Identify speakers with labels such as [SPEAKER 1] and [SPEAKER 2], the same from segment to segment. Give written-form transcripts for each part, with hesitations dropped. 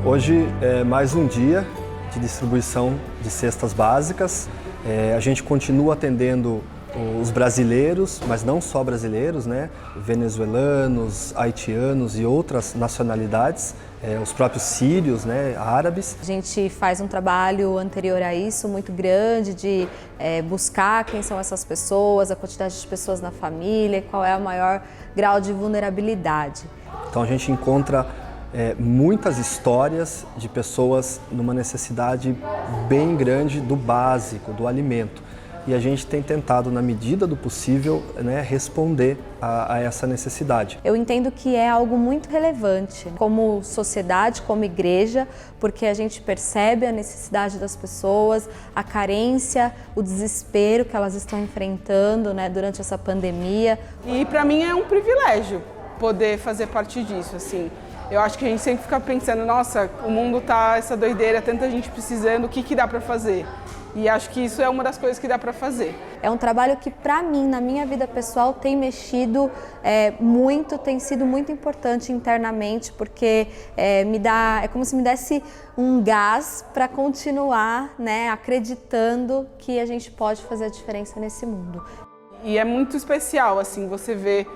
[SPEAKER 1] Hoje é mais um dia de distribuição de cestas básicas. A gente continua atendendo os brasileiros, mas não só brasileiros, né? Venezuelanos, haitianos e outras nacionalidades, os próprios sírios, né? Árabes.
[SPEAKER 2] A gente faz um trabalho anterior a isso muito grande de buscar quem são essas pessoas, a quantidade de pessoas na família, qual é o maior grau de vulnerabilidade.
[SPEAKER 1] Então a gente encontra muitas histórias de pessoas numa necessidade bem grande do básico, do alimento. E a gente tem tentado, na medida do possível, né, responder a essa necessidade.
[SPEAKER 2] Eu entendo que é algo muito relevante como sociedade, como igreja, porque a gente percebe a necessidade das pessoas, a carência, o desespero que elas estão enfrentando, né, durante essa pandemia.
[SPEAKER 3] E para mim é um privilégio poder fazer parte disso, assim. Eu acho que a gente sempre fica pensando, nossa, o mundo tá essa doideira, tanta gente precisando, o que dá para fazer? E acho que isso é uma das coisas que dá para fazer.
[SPEAKER 2] É um trabalho que, para mim, na minha vida pessoal, tem mexido muito, tem sido muito importante internamente, porque é como se me desse um gás para continuar, né, acreditando que a gente pode fazer a diferença nesse mundo.
[SPEAKER 3] E é muito especial, assim, você ver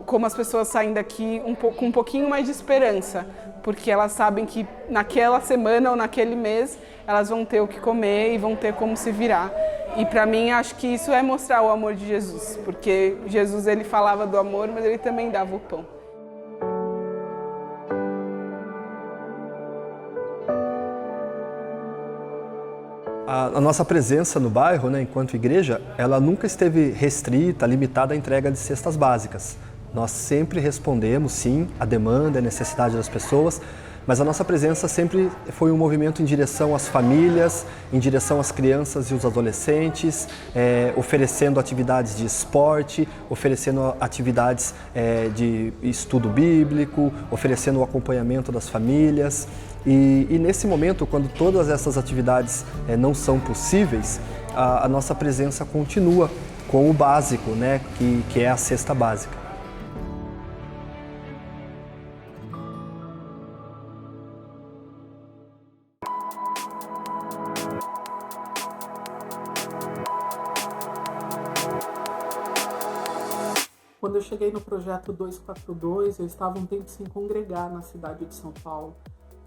[SPEAKER 3] como as pessoas saem daqui com um pouquinho mais de esperança, porque elas sabem que naquela semana ou naquele mês elas vão ter o que comer e vão ter como se virar. E para mim acho que isso é mostrar o amor de Jesus, porque Jesus ele falava do amor, mas ele também dava o pão.
[SPEAKER 1] A nossa presença no bairro, né, enquanto igreja, ela nunca esteve restrita, limitada à entrega de cestas básicas. Nós sempre respondemos, sim, à demanda, à necessidade das pessoas, mas a nossa presença sempre foi um movimento em direção às famílias, em direção às crianças e os adolescentes, oferecendo atividades de esporte, oferecendo atividades de estudo bíblico, oferecendo o acompanhamento das famílias. E nesse momento, quando todas essas atividades não são possíveis, a nossa presença continua com o básico, né, que é a cesta básica.
[SPEAKER 4] Quando eu cheguei no projeto 242, eu estava um tempo sem congregar na cidade de São Paulo.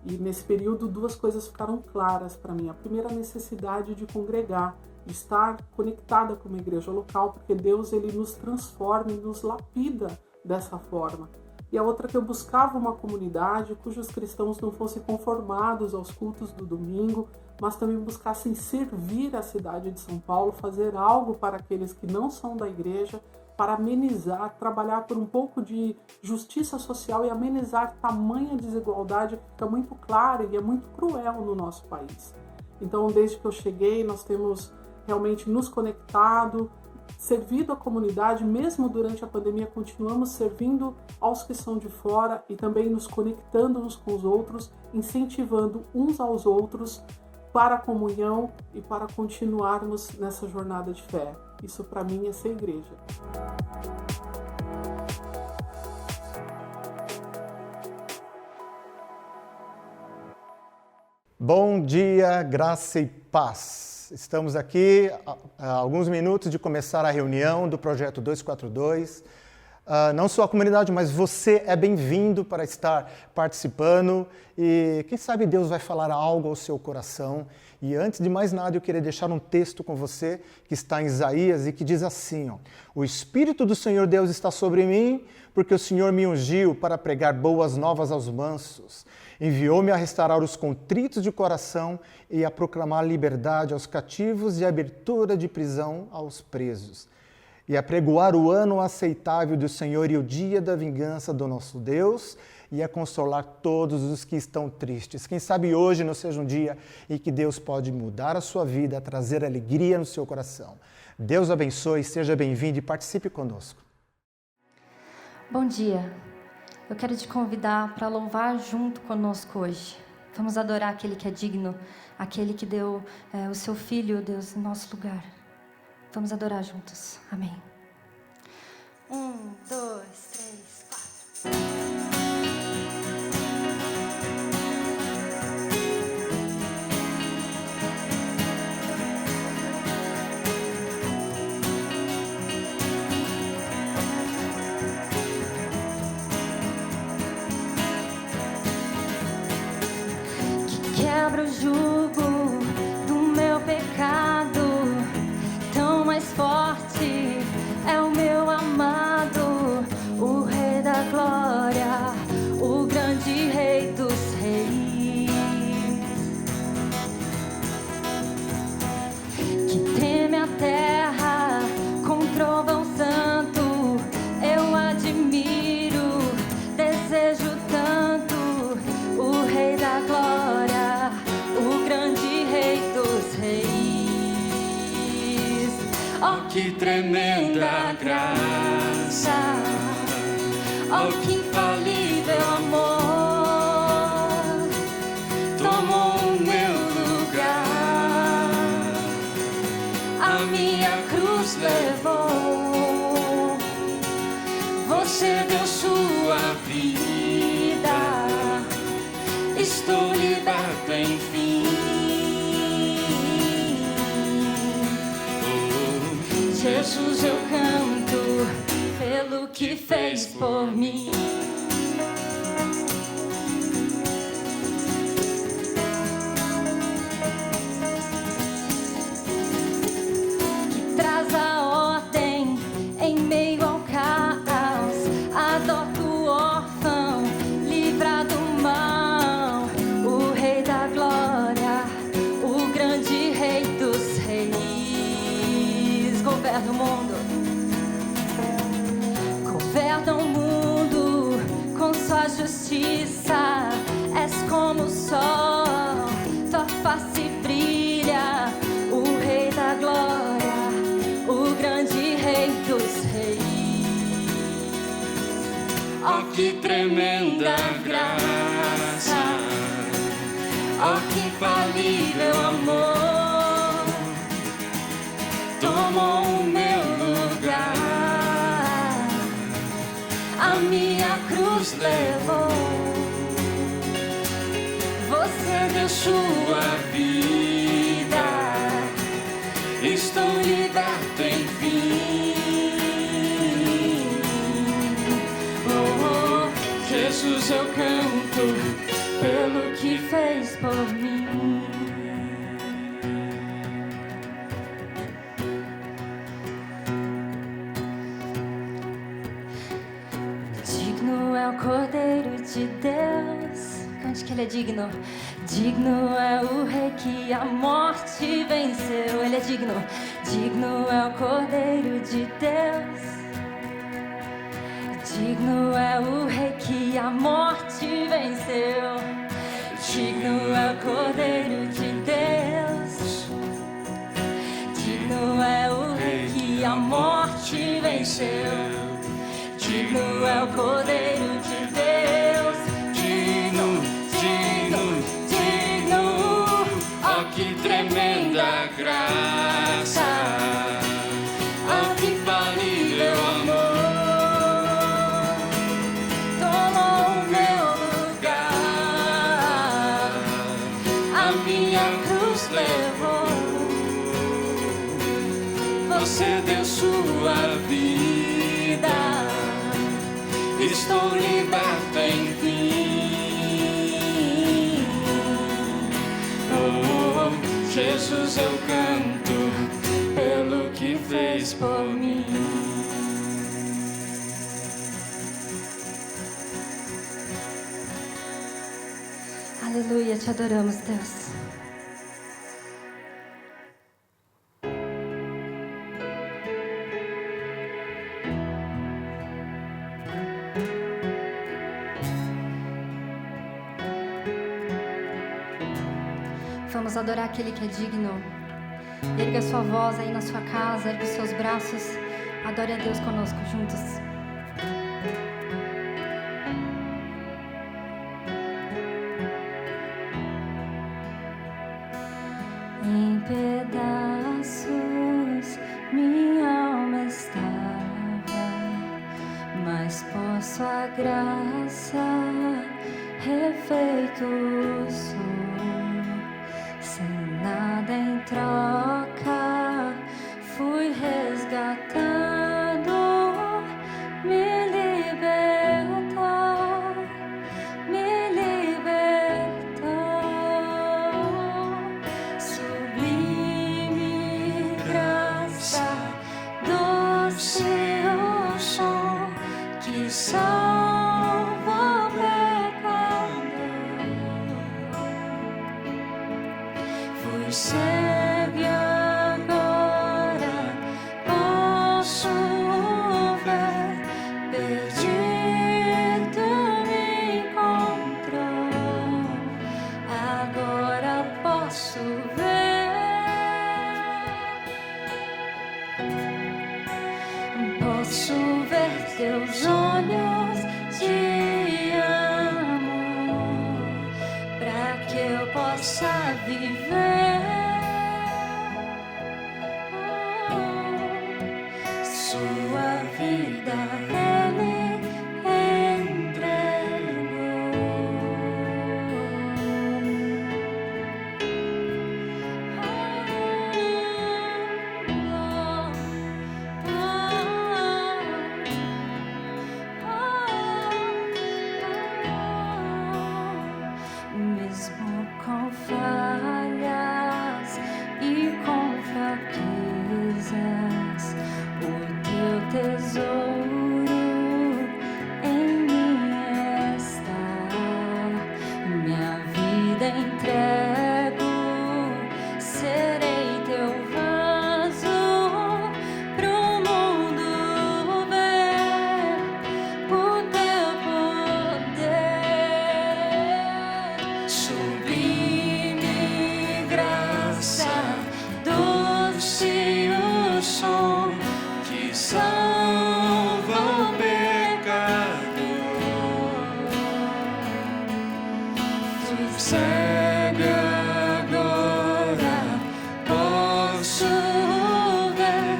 [SPEAKER 4] E nesse período, duas coisas ficaram claras para mim. A primeira, a necessidade de congregar, de estar conectada com uma igreja local, porque Deus ele nos transforma e nos lapida dessa forma. E a outra, que eu buscava uma comunidade cujos cristãos não fossem conformados aos cultos do domingo, mas também buscassem servir a cidade de São Paulo, fazer algo para aqueles que não são da igreja, para amenizar, trabalhar por um pouco de justiça social e amenizar tamanha desigualdade que fica muito clara e é muito cruel no nosso país. Então, desde que eu cheguei, nós temos realmente nos conectado, servido a comunidade, mesmo durante a pandemia, continuamos servindo aos que são de fora e também nos conectando uns com os outros, incentivando uns aos outros para a comunhão e para continuarmos nessa jornada de fé. Isso para mim é ser igreja.
[SPEAKER 5] Bom dia, graça e paz. Estamos aqui há alguns minutos de começar a reunião do Projeto 242. Não só a comunidade, mas você é bem-vindo para estar participando e quem sabe Deus vai falar algo ao seu coração. E antes de mais nada, eu queria deixar um texto com você que está em Isaías e que diz assim, ó: o Espírito do Senhor Deus está sobre mim, porque o Senhor me ungiu para pregar boas novas aos mansos. Enviou-me a restaurar os contritos de coração e a proclamar liberdade aos cativos e abertura de prisão aos presos. E a pregoar o ano aceitável do Senhor e o dia da vingança do nosso Deus, e a consolar todos os que estão tristes. Quem sabe hoje não seja um dia em que Deus pode mudar a sua vida, trazer alegria no seu coração. Deus abençoe, seja bem-vindo e participe conosco.
[SPEAKER 6] Bom dia. Eu quero te convidar para louvar junto conosco hoje. Vamos adorar aquele que é digno, aquele que deu o seu Filho, Deus, em nosso lugar. Vamos adorar juntos. Amém. 1, 2, 3, 4. quebra o jugo do meu pecado. Tão mais forte é o meu amado, o Rei da Glória, o grande Rei dos Reis, que treme a terra com trovão santo. Eu admiro, desejo tanto o Rei da Glória, o grande Rei dos Reis. Oh,
[SPEAKER 7] que tremenda graça,
[SPEAKER 6] oh, que infalível amor,
[SPEAKER 7] tomou o meu lugar,
[SPEAKER 6] a minha cruz levou.
[SPEAKER 7] você deu sua vida, estou liberto enfim.
[SPEAKER 6] Jesus, eu canto pelo que fez por mim. Que traz a ordem em meio ao caos, adota o órfão, livra do mal, o Rei da Glória, o grande Rei dos Reis. Governa o mundo, governa o mundo com sua justiça. És como o sol, tua face brilha, o Rei da Glória, o grande Rei dos Reis.
[SPEAKER 7] Oh, que tremenda graça,
[SPEAKER 6] oh, que infalível amor,
[SPEAKER 7] tomou o meu lugar,
[SPEAKER 6] a minha cruz levou. Você
[SPEAKER 7] deu sua vida, estou liberto enfim.
[SPEAKER 6] oh,
[SPEAKER 7] Jesus, eu canto
[SPEAKER 6] pelo que fez por mim. Digno é o Cordeiro de Deus, cante que ele é digno. Digno é o Rei que a morte venceu, ele é digno. Digno é o Cordeiro de Deus, digno é o Rei que a morte venceu. Digno é o Cordeiro de Deus, digno é o Rei que a morte venceu. Digno é o Cordeiro de Deus,
[SPEAKER 7] digno, digno, digno. Oh, que tremenda graça, oh, que infalível amor,
[SPEAKER 6] tomou o meu lugar,
[SPEAKER 7] a minha cruz levou. Você deu sua vida, estou liberto enfim. Oh, Jesus, eu canto pelo que fez por mim.
[SPEAKER 6] Aleluia, te adoramos, Deus. Vamos adorar aquele que é digno. Erga a sua voz aí na sua casa, erga os seus braços. Adore a Deus conosco juntos. Em pedaços minha alma estava, mas por sua graça refeito sou. Sem nada em troca, fui resgatado, me libertou, me libertou. segue agora, posso ver, perdido me encontrou, agora posso ver, posso ver teus olhos de amor, para que eu possa viver. Sua vida Ele mesmo com falhas e com fraquezas, o teu tesouro em mim está. Minha vida entrego, serei teu vaso pro mundo ver o teu poder. Sublime graça, doce o som que salva o pecador. Fui cego agora, posso ver,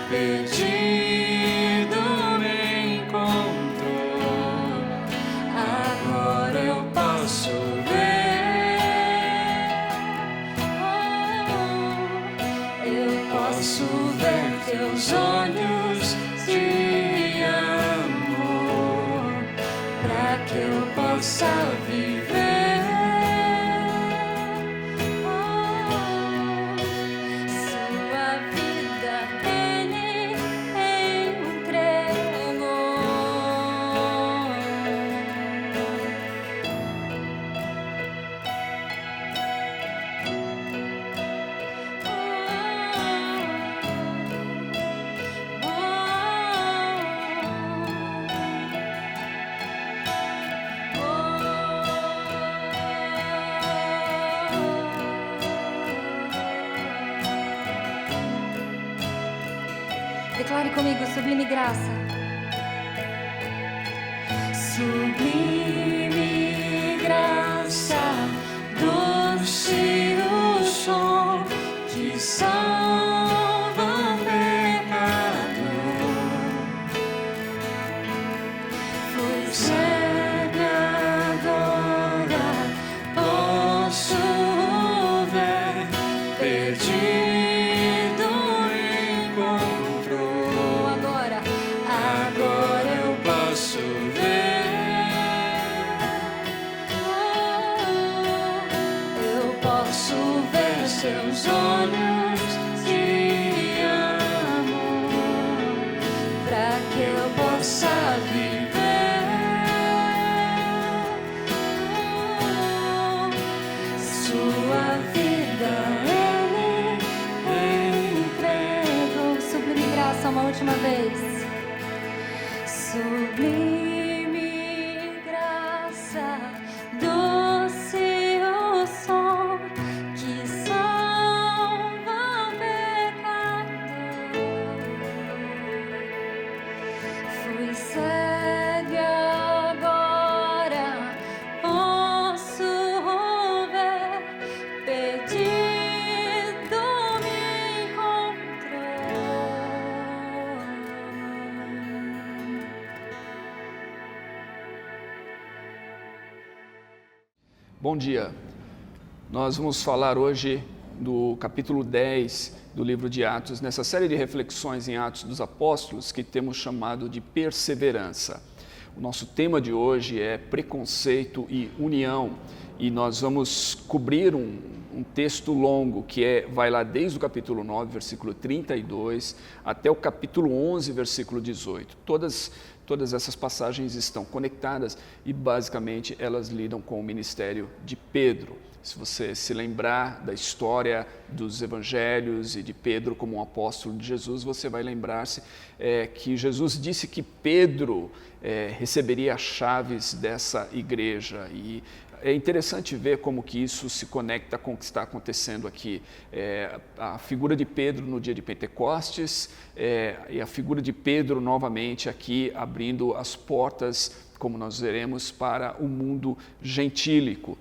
[SPEAKER 6] perdido me encontrou, agora eu posso ver, eu posso ver teus olhos de amor, para que eu possa viver. Sua vida Ele entregou. Declare comigo, sublime graça. Sublime graça, doce o som que salva o pecador. Fui cego agora, posso ver, perdido encontrou. Agora eu posso ver, eu posso ver seus olhos de amor, para que eu possa viver. Sua vida Ele entregou. Sublime graça, uma última vez. Sublime graça, doce o som que salva o pecador. Fui cega agora, posso ver, perdido me encontrou.
[SPEAKER 8] Bom dia. Nós vamos falar hoje do capítulo 10 do livro de Atos, nessa série de reflexões em Atos dos Apóstolos que temos chamado de perseverança. O nosso tema de hoje é preconceito e união, e nós vamos cobrir um texto longo que vai lá desde o capítulo 9, versículo 32, até o capítulo 11, versículo 18. Todas essas passagens estão conectadas e basicamente elas lidam com o ministério de Pedro. Se você se lembrar da história dos evangelhos e de Pedro como um apóstolo de Jesus, você vai lembrar-se que Jesus disse que Pedro receberia as chaves dessa igreja. E é interessante ver como que isso se conecta com o que está acontecendo aqui. A figura de Pedro no dia de Pentecostes e a figura de Pedro novamente aqui abrindo as portas, como nós veremos, para o mundo gentílico.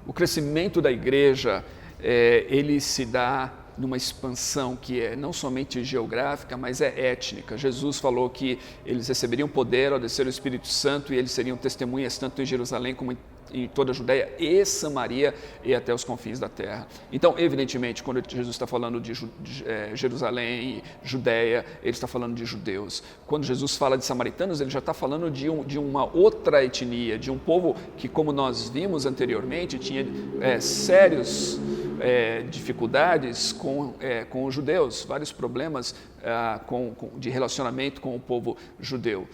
[SPEAKER 8] O crescimento da igreja, ele se dá numa expansão que é não somente geográfica, mas é étnica. Jesus falou que eles receberiam poder ao descer o Espírito Santo e eles seriam testemunhas tanto em Jerusalém como em toda a Judéia e Samaria e até os confins da terra. Então, evidentemente, quando Jesus está falando de Jerusalém e Judéia, ele está falando de judeus. Quando Jesus fala de samaritanos, ele já está falando de uma outra etnia, de um povo que, como nós vimos anteriormente, tinha sérios dificuldades com os judeus, vários problemas de relacionamento com o povo judeu,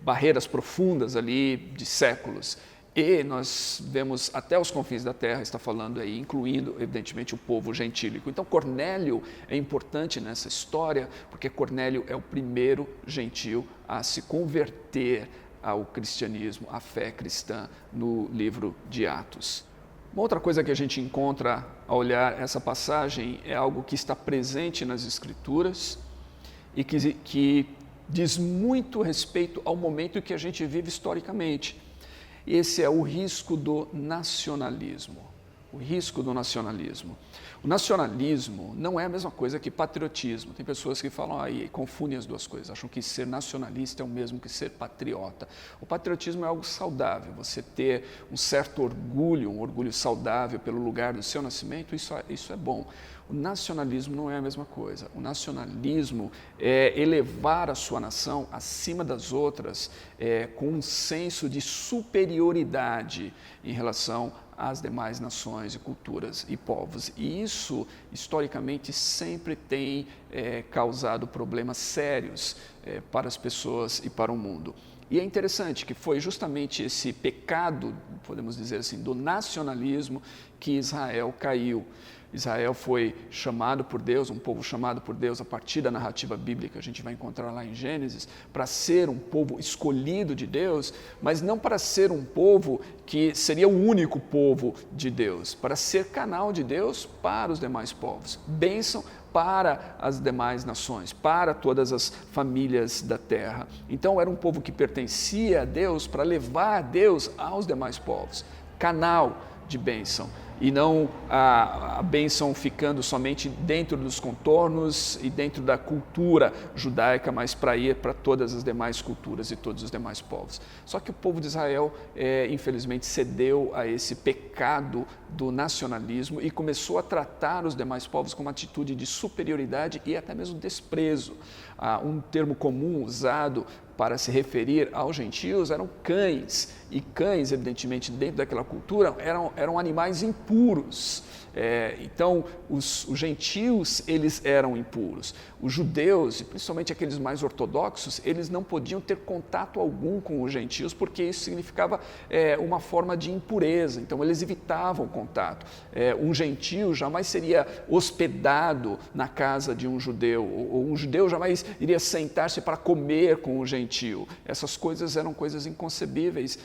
[SPEAKER 8] barreiras profundas ali de séculos. E nós vemos até os confins da terra, está falando aí, incluindo, evidentemente, o povo gentílico. Então, Cornélio é importante nessa história, porque Cornélio é o primeiro gentil a se converter ao cristianismo, à fé cristã, no livro de Atos. Uma outra coisa que a gente encontra ao olhar essa passagem é algo que está presente nas Escrituras e que diz muito respeito ao momento que a gente vive historicamente. Esse é o risco do nacionalismo. O risco do nacionalismo. O nacionalismo não é a mesma coisa que patriotismo. Tem pessoas que falam e confundem as duas coisas, acham que ser nacionalista é o mesmo que ser patriota. O patriotismo é algo saudável, você ter um certo orgulho, um orgulho saudável pelo lugar do seu nascimento, isso é bom. O nacionalismo não é a mesma coisa. O nacionalismo é elevar a sua nação acima das outras com um senso de superioridade em relação às demais nações e culturas e povos. E isso, historicamente, sempre tem causado problemas sérios para as pessoas e para o mundo. E é interessante que foi justamente esse pecado, podemos dizer assim, do nacionalismo que Israel caiu. Israel foi chamado por Deus, um povo chamado por Deus a partir da narrativa bíblica, a gente vai encontrar lá em Gênesis, para ser um povo escolhido de Deus, mas não para ser um povo que seria o único povo de Deus, para ser canal de Deus para os demais povos, bênção para as demais nações, para todas as famílias da terra. Então era um povo que pertencia a Deus para levar a Deus aos demais povos, canal de bênção. E não a bênção ficando somente dentro dos contornos e dentro da cultura judaica, mas para ir para todas as demais culturas e todos os demais povos. Só que o povo de Israel, infelizmente, cedeu a esse pecado do nacionalismo e começou a tratar os demais povos com uma atitude de superioridade e até mesmo desprezo. Um termo comum usado para se referir aos gentios eram cães, e cães, evidentemente, dentro daquela cultura, eram animais impuros. Então, os gentios, eles eram impuros. Os judeus, e principalmente aqueles mais ortodoxos, eles não podiam ter contato algum com os gentios, porque isso significava uma forma de impureza, então eles evitavam contato. Um gentio jamais seria hospedado na casa de um judeu, ou um judeu jamais iria sentar-se para comer com um gentio. Essas coisas eram coisas inconcebíveis,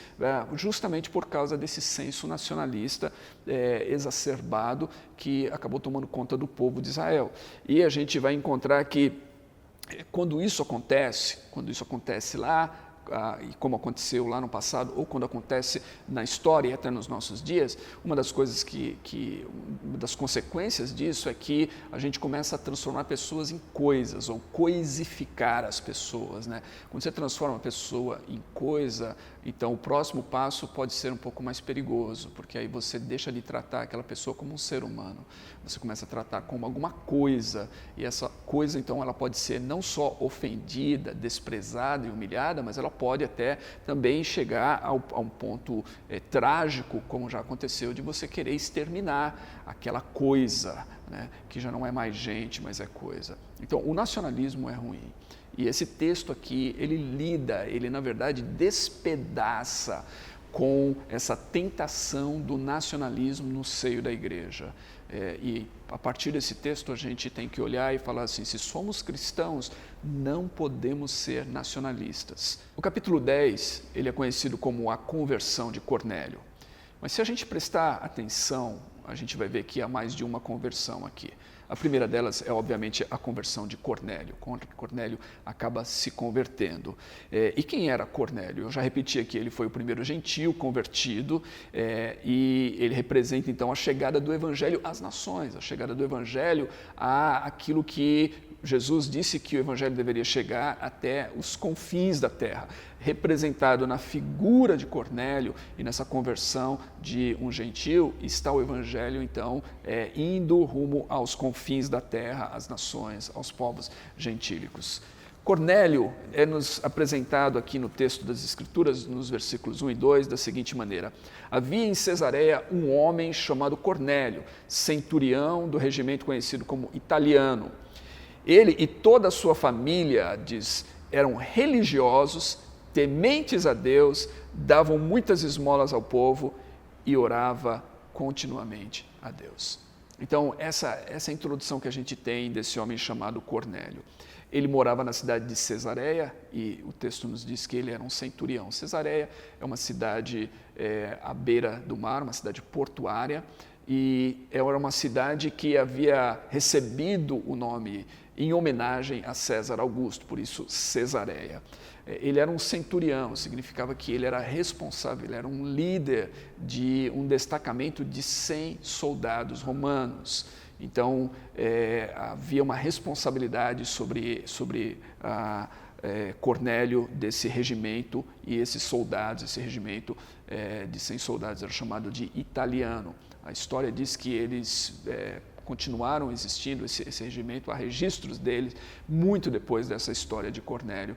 [SPEAKER 8] justamente por causa desse senso nacionalista exacerbado que acabou tomando conta do povo de Israel. E a gente vai encontrar que quando isso acontece lá, e como aconteceu lá no passado, ou quando acontece na história e até nos nossos dias, uma das coisas uma das consequências disso é que a gente começa a transformar pessoas em coisas, ou coisificar as pessoas, né? Quando você transforma uma pessoa em coisa, então o próximo passo pode ser um pouco mais perigoso, porque aí você deixa de tratar aquela pessoa como um ser humano, você começa a tratar como alguma coisa, e essa coisa então ela pode ser não só ofendida, desprezada e humilhada, mas ela pode até também chegar a um ponto trágico, como já aconteceu, de você querer exterminar aquela coisa, né, que já não é mais gente, mas é coisa. Então o nacionalismo é ruim. E esse texto aqui, ele na verdade, despedaça com essa tentação do nacionalismo no seio da igreja. E a partir desse texto a gente tem que olhar e falar assim, se somos cristãos, não podemos ser nacionalistas. O capítulo 10, ele é conhecido como a conversão de Cornélio. Mas se a gente prestar atenção, a gente vai ver que há mais de uma conversão aqui. A primeira delas é, obviamente, a conversão de Cornélio. Cornélio acaba se convertendo. E quem era Cornélio? Eu já repeti aqui, ele foi o primeiro gentio convertido e ele representa, então, a chegada do Evangelho às nações, a chegada do Evangelho àquilo que Jesus disse que o Evangelho deveria chegar até os confins da terra, representado na figura de Cornélio e nessa conversão de um gentio, está o Evangelho, então, indo rumo aos confins da terra, às nações, aos povos gentílicos. Cornélio é nos apresentado aqui no texto das Escrituras, nos versículos 1 e 2, da seguinte maneira: havia em Cesareia um homem chamado Cornélio, centurião do regimento conhecido como italiano. Ele e toda a sua família, diz, eram religiosos, tementes a Deus, davam muitas esmolas ao povo e orava continuamente a Deus. Então, essa introdução que a gente tem desse homem chamado Cornélio. Ele morava na cidade de Cesareia e o texto nos diz que ele era um centurião. Cesareia é uma cidade à beira do mar, uma cidade portuária, e era uma cidade que havia recebido o nome em homenagem a César Augusto, por isso Cesareia. Ele era um centurião, significava que ele era responsável, ele era um líder de um destacamento de 100 soldados romanos. Então, havia uma responsabilidade sobre Cornélio desse regimento, e esses soldados, esse regimento de 100 soldados era chamado de italiano. A história diz que eles continuaram existindo, esse regimento, há registros deles muito depois dessa história de Cornélio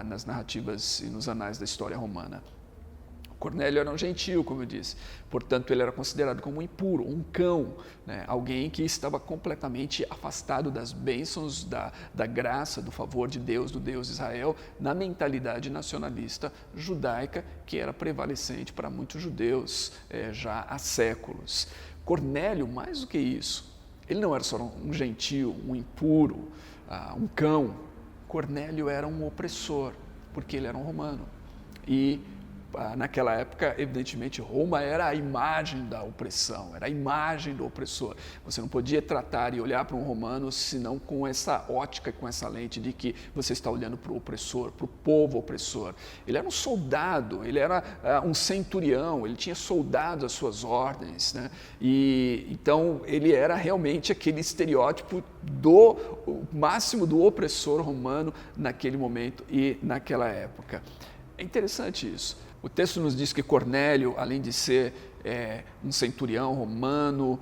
[SPEAKER 8] nas narrativas e nos anais da história romana. Cornélio era um gentio, como eu disse, portanto ele era considerado como um impuro, um cão, né? Alguém que estava completamente afastado das bênçãos, da graça, do favor de Deus, do Deus de Israel, na mentalidade nacionalista judaica que era prevalecente para muitos judeus já há séculos. Cornélio, mais do que isso, ele não era só um gentio, um impuro, um cão. Cornélio era um opressor, porque ele era um romano. E naquela época, evidentemente, Roma era a imagem da opressão, era a imagem do opressor. Você não podia tratar e olhar para um romano senão com essa ótica, com essa lente de que você está olhando para o opressor, para o povo opressor. Ele era um soldado, ele era um centurião, ele tinha soldados às suas ordens, né? E então ele era realmente aquele estereótipo do máximo do opressor romano naquele momento e naquela época. É interessante isso. O texto nos diz que Cornélio, além de ser um centurião romano,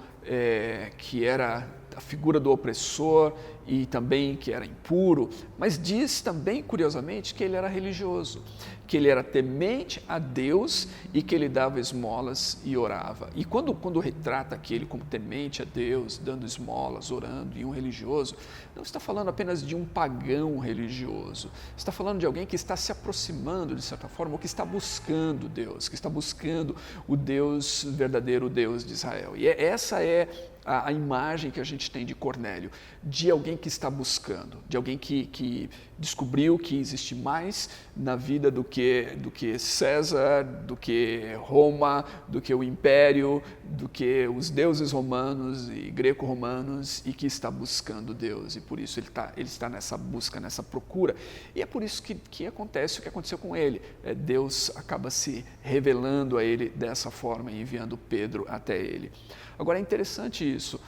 [SPEAKER 8] que era a figura do opressor e também que era impuro, mas diz também, curiosamente, que ele era religioso, que ele era temente a Deus e que ele dava esmolas e orava. E quando retrata aquele como temente a Deus, dando esmolas, orando, e um religioso, não está falando apenas de um pagão religioso, está falando de alguém que está se aproximando, de certa forma, ou que está buscando Deus, que está buscando o Deus verdadeiro, o Deus de Israel. E essa é a imagem que a gente tem de Cornélio, de alguém que está buscando, de alguém que descobriu que existe mais na vida do que César, do que Roma, do que o Império, do que os deuses romanos e greco-romanos, e que está buscando Deus, e por isso ele está nessa busca, nessa procura. E é por isso que acontece o que aconteceu com ele. Deus acaba se revelando a ele dessa forma e enviando Pedro até ele. Agora é interessante isso,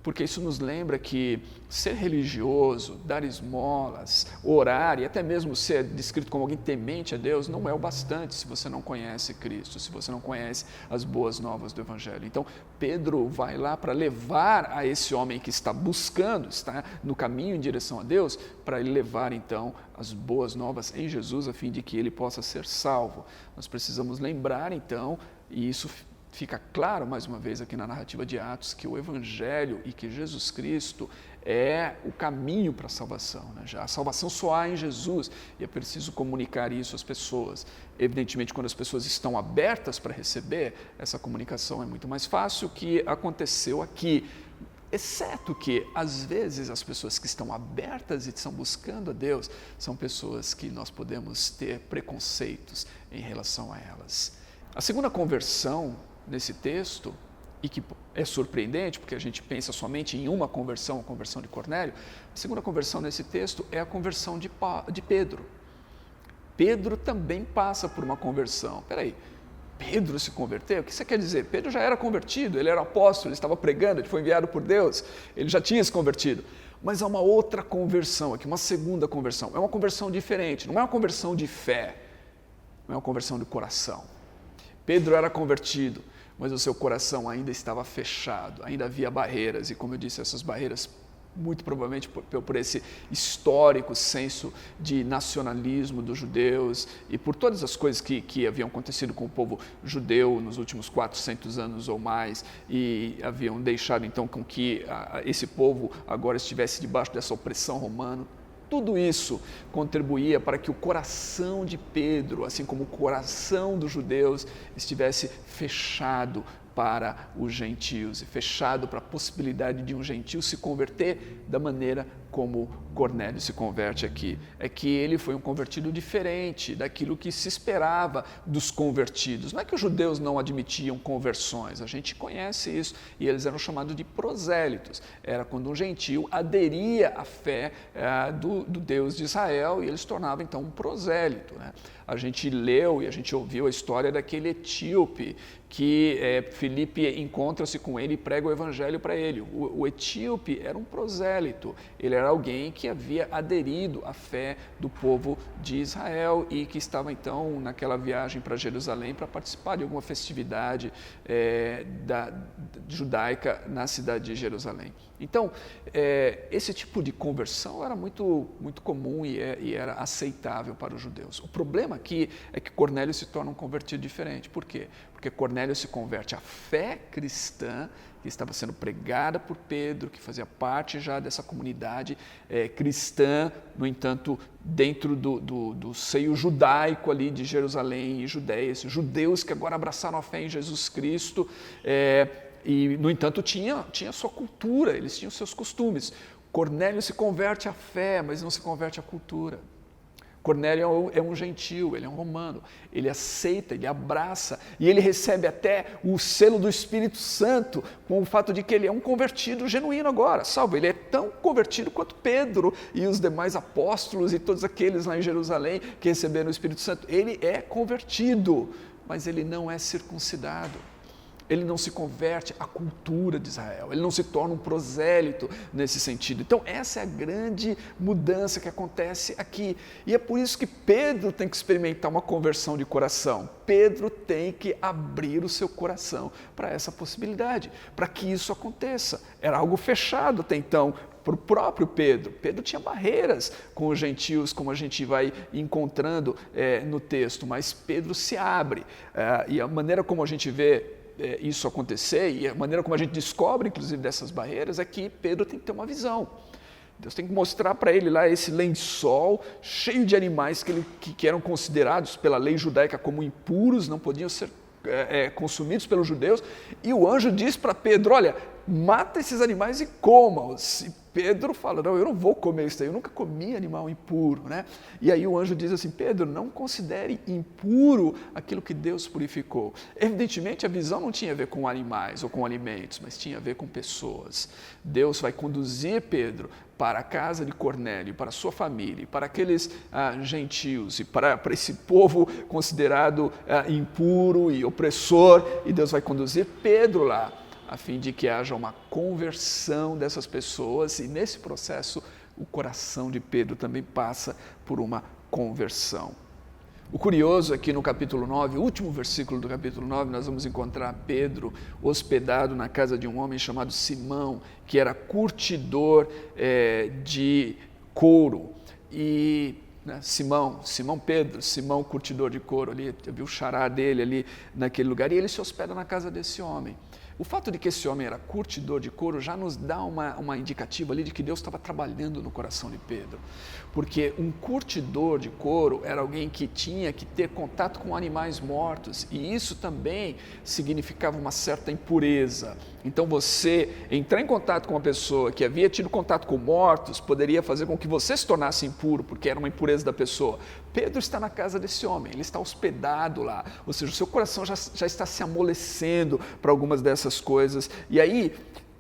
[SPEAKER 8] porque isso nos lembra que ser religioso, dar esmolas, orar e até mesmo ser descrito como alguém temente a Deus não é o bastante se você não conhece Cristo, se você não conhece as boas novas do Evangelho. Então Pedro vai lá para levar a esse homem que está buscando, está no caminho em direção a Deus, para ele levar então as boas novas em Jesus a fim de que ele possa ser salvo. Nós precisamos lembrar então, e isso fica claro, mais uma vez, aqui na narrativa de Atos, que o Evangelho e que Jesus Cristo é o caminho para a salvação. Né? A salvação só há em Jesus e é preciso comunicar isso às pessoas. Evidentemente, quando as pessoas estão abertas para receber, essa comunicação é muito mais fácil, que aconteceu aqui. Exceto que, às vezes, as pessoas que estão abertas e estão buscando a Deus são pessoas que nós podemos ter preconceitos em relação a elas. A segunda conversão nesse texto, e que é surpreendente, porque a gente pensa somente em uma conversão, a conversão de Cornélio, a segunda conversão nesse texto é a conversão de Pedro. Pedro também passa por uma conversão. Espera aí, Pedro se converteu? O que você quer dizer? Pedro já era convertido, ele era apóstolo, ele estava pregando, ele foi enviado por Deus, ele já tinha se convertido. Mas há uma outra conversão aqui, uma segunda conversão. É uma conversão diferente, não é uma conversão de fé, não é uma conversão de coração. Pedro era convertido, mas o seu coração ainda estava fechado, ainda havia barreiras, e como eu disse, essas barreiras, muito provavelmente por esse histórico senso de nacionalismo dos judeus e por todas as coisas que haviam acontecido com o povo judeu nos últimos 400 anos ou mais, e haviam deixado então com que esse povo agora estivesse debaixo dessa opressão romana. Tudo isso contribuía para que o coração de Pedro, assim como o coração dos judeus, estivesse fechado para os gentios e fechado para a possibilidade de um gentio se converter da maneira como Cornélio se converte aqui. É que ele foi um convertido diferente daquilo que se esperava dos convertidos. Não é que os judeus não admitiam conversões, a gente conhece isso, e eles eram chamados de prosélitos. Era quando um gentio aderia à fé do Deus de Israel e ele se tornava então um prosélito. Né? A gente leu e a gente ouviu a história daquele etíope que Filipe encontra-se com ele e prega o evangelho para ele. O etíope era um prosélito, ele era alguém que havia aderido à fé do povo de Israel e que estava então naquela viagem para Jerusalém para participar de alguma festividade judaica na cidade de Jerusalém. Então, esse tipo de conversão era muito, muito comum e era aceitável para os judeus. O problema aqui é que Cornélio se torna um convertido diferente. Por quê? Porque Cornélio se converte à fé cristã que estava sendo pregada por Pedro, que fazia parte já dessa comunidade cristã, no entanto, dentro do seio judaico ali de Jerusalém e Judeia, esses judeus que agora abraçaram a fé em Jesus Cristo, e, no entanto, tinha sua cultura, eles tinham seus costumes. Cornélio se converte à fé, mas não se converte à cultura. Cornélio é um gentio, ele é um romano, ele aceita, ele abraça e ele recebe até o selo do Espírito Santo com o fato de que ele é um convertido genuíno agora, salvo, ele é tão convertido quanto Pedro e os demais apóstolos e todos aqueles lá em Jerusalém que receberam o Espírito Santo. Ele é convertido, mas ele não é circuncidado. Ele não se converte à cultura de Israel, ele não se torna um prosélito nesse sentido. Então, essa é a grande mudança que acontece aqui. E é por isso que Pedro tem que experimentar uma conversão de coração. Pedro tem que abrir o seu coração para essa possibilidade, para que isso aconteça. Era algo fechado até então para o próprio Pedro. Pedro tinha barreiras com os gentios, como a gente vai encontrando no texto, mas Pedro se abre. E a maneira como a gente vê isso acontecer e a maneira como a gente descobre, inclusive, dessas barreiras é que Pedro tem que ter uma visão. Deus tem que mostrar para ele lá esse lençol cheio de animais que eram considerados pela lei judaica como impuros, não podiam ser consumidos pelos judeus, e o anjo diz para Pedro, olha, mata esses animais e coma-os. E Pedro fala, não, eu não vou comer isso aí, eu nunca comi animal impuro, né? E aí o anjo diz assim, Pedro, não considere impuro aquilo que Deus purificou. Evidentemente a visão não tinha a ver com animais ou com alimentos, mas tinha a ver com pessoas. Deus vai conduzir Pedro para a casa de Cornélio, para a sua família, para aqueles gentios e para esse povo considerado impuro e opressor, e Deus vai conduzir Pedro lá, a fim de que haja uma conversão dessas pessoas, e nesse processo o coração de Pedro também passa por uma conversão. O curioso é que no capítulo 9, o último versículo do capítulo 9, nós vamos encontrar Pedro hospedado na casa de um homem chamado Simão, que era curtidor de couro. E né? Simão Pedro, Simão curtidor de couro ali, eu vi o xará dele ali naquele lugar, e ele se hospeda na casa desse homem. O fato de que esse homem era curtidor de couro já nos dá uma indicativa ali de que Deus estava trabalhando no coração de Pedro. Porque um curtidor de couro era alguém que tinha que ter contato com animais mortos, e isso também significava uma certa impureza. Então você entrar em contato com uma pessoa que havia tido contato com mortos poderia fazer com que você se tornasse impuro, porque era uma impureza da pessoa. Pedro está na casa desse homem, ele está hospedado lá, ou seja, o seu coração já está se amolecendo para algumas dessas coisas. E aí,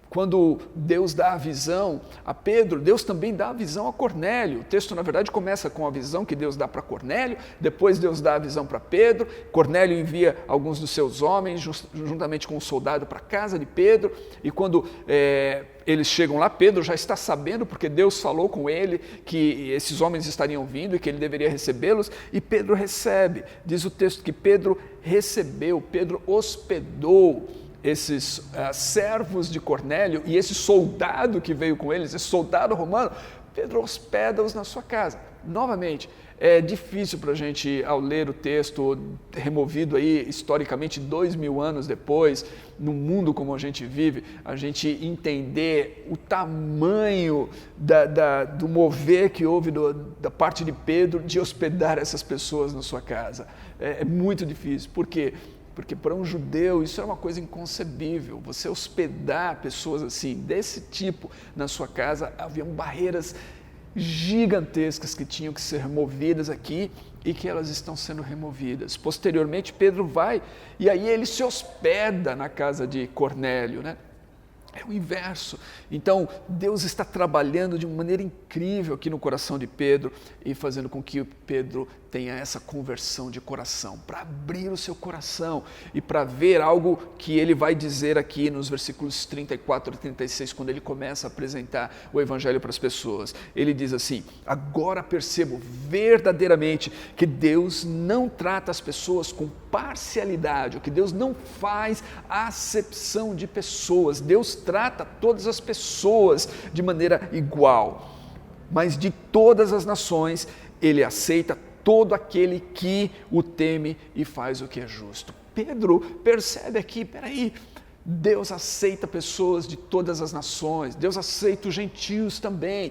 [SPEAKER 8] quando Deus dá a visão a Pedro, Deus também dá a visão a Cornélio. O texto, na verdade, começa com a visão que Deus dá para Cornélio, depois Deus dá a visão para Pedro, Cornélio envia alguns dos seus homens, juntamente com um soldado, para a casa de Pedro, e quando eles chegam lá, Pedro já está sabendo, porque Deus falou com ele que esses homens estariam vindo e que ele deveria recebê-los, e Pedro recebe. Diz o texto que Pedro recebeu, Pedro hospedou esses servos de Cornélio e esse soldado que veio com eles, esse soldado romano. Pedro hospeda-os na sua casa. Novamente, é difícil para a gente, ao ler o texto, removido aí historicamente 2000 anos depois, num mundo como a gente vive, a gente entender o tamanho do mover que houve da parte de Pedro de hospedar essas pessoas na sua casa. É muito difícil. Por quê? Porque para um judeu isso era uma coisa inconcebível, você hospedar pessoas assim, desse tipo na sua casa. Haviam barreiras gigantescas que tinham que ser removidas aqui e que elas estão sendo removidas. Posteriormente Pedro vai e aí ele se hospeda na casa de Cornélio, né? É o inverso. Então, Deus está trabalhando de uma maneira incrível aqui no coração de Pedro e fazendo com que Pedro tenha essa conversão de coração, para abrir o seu coração e para ver algo que ele vai dizer aqui nos versículos 34 e 36, quando ele começa a apresentar o Evangelho para as pessoas. Ele diz assim: agora percebo verdadeiramente que Deus não trata as pessoas com parcialidade, que Deus não faz acepção de pessoas. Deus trata todas as pessoas de maneira igual, mas de todas as nações Ele aceita todo aquele que o teme e faz o que é justo. Pedro percebe aqui, peraí, Deus aceita pessoas de todas as nações, Deus aceita os gentios também.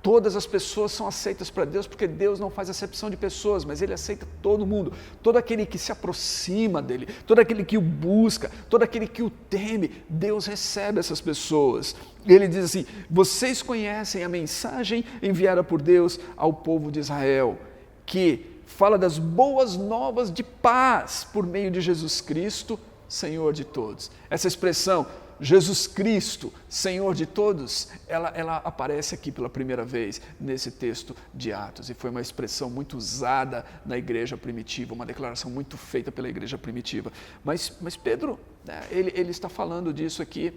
[SPEAKER 8] Todas as pessoas são aceitas para Deus, porque Deus não faz acepção de pessoas, mas Ele aceita todo mundo, todo aquele que se aproxima dEle, todo aquele que o busca, todo aquele que o teme. Deus recebe essas pessoas. Ele diz assim: vocês conhecem a mensagem enviada por Deus ao povo de Israel, que fala das boas novas de paz por meio de Jesus Cristo, Senhor de todos. Essa expressão, Jesus Cristo, Senhor de todos, ela aparece aqui pela primeira vez nesse texto de Atos, e foi uma expressão muito usada na igreja primitiva, uma declaração muito feita pela igreja primitiva. Mas Pedro, ele está falando disso aqui,